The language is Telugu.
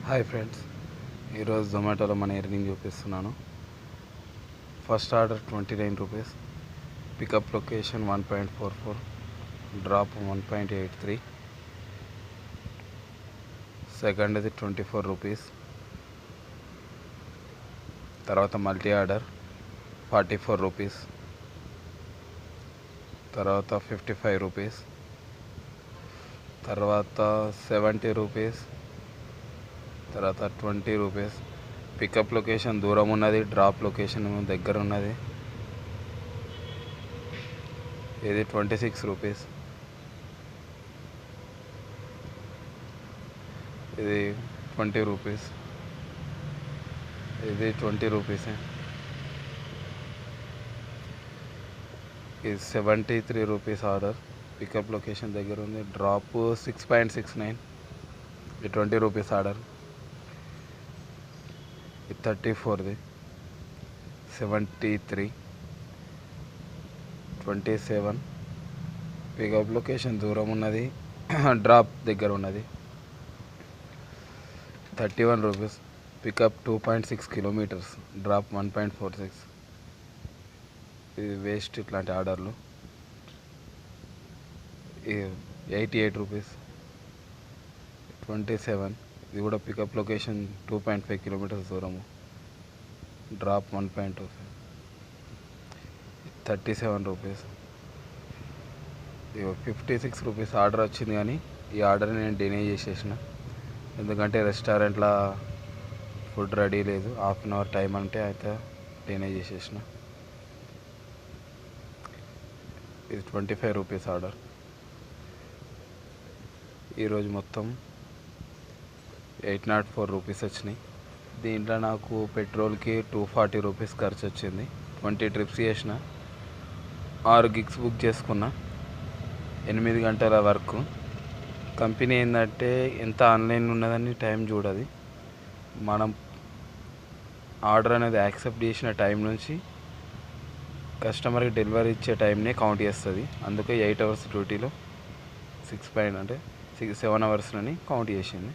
హాయ్ ఫ్రెండ్స్, ఈరోజు జొమాటోలో మన ఎర్నింగ్ చూపిస్తున్నాను. First order 29 rupees, pickup location 1.44, drop 1.83. సెకండ్ది 24 రూపీస్. తర్వాత మల్టీ ఆర్డర్ 44 రూపీస్, తర్వాత 55 రూపీస్, తర్వాత 70 రూపీస్, తర్వాత 20 రూపీస్. పికప్ లొకేషన్ దూరం ఉన్నది, డ్రాప్ లొకేషన్ దగ్గర ఉన్నది. ఇది 26 రూపీస్. ఇది 20 రూపీస్. ఇది 20 రూపీసే. ఇది 73 రూపీస్ ఆర్డర్, పికప్ లొకేషన్ దగ్గర ఉంది, డ్రాప్ 6.69. ఇది 20 రూపీస్ ఆర్డర్. ఇది 34ది 73, 27. పికప్ లొకేషన్ దూరం ఉన్నది, డ్రాప్ దగ్గర ఉన్నది. 31 రూపీస్, పికప్ 2.6 కిలోమీటర్స్, డ్రాప్ 1.46. ఇది వేస్ట్ ఇట్లాంటి ఆర్డర్లు. 88 రూపీస్. 27, ఇది కూడా పికప్ లొకేషన్ 2.5 కిలోమీటర్స్ దూరము, డ్రాప్ 1.25. 37 రూపీస్. 56 రూపీస్ ఆర్డర్ వచ్చింది, కానీ ఈ ఆర్డర్ని నేను డినే చేసేసిన. ఎందుకంటే రెస్టారెంట్లో ఫుడ్ రెడీ లేదు, హాఫ్ అన్ అవర్ టైం అంటే అయితే డినే చేసేసిన. ఇది 25 రూపీస్ ఆర్డర్. ఈరోజు మొత్తం 804 రూపీస్ వచ్చినాయి. దీంట్లో నాకు పెట్రోల్కి 240 రూపీస్ ఖర్చు వచ్చింది. 20 ట్రిప్స్ చేసిన, 6 గిగ్స్ బుక్ చేసుకున్నా, 8 గంటల వర్క్. కంపెనీ ఏంటంటే ఎంత ఆన్లైన్ ఉన్నదని టైం చూడదు. మనం ఆర్డర్ అనేది యాక్సెప్ట్ చేసిన టైం నుంచి కస్టమర్కి డెలివరీ ఇచ్చే టైంనే కౌంట్ చేస్తుంది. అందుకే 8 అవర్స్ డ్యూటీలో 7 అవర్స్లని కౌంట్ చేసింది.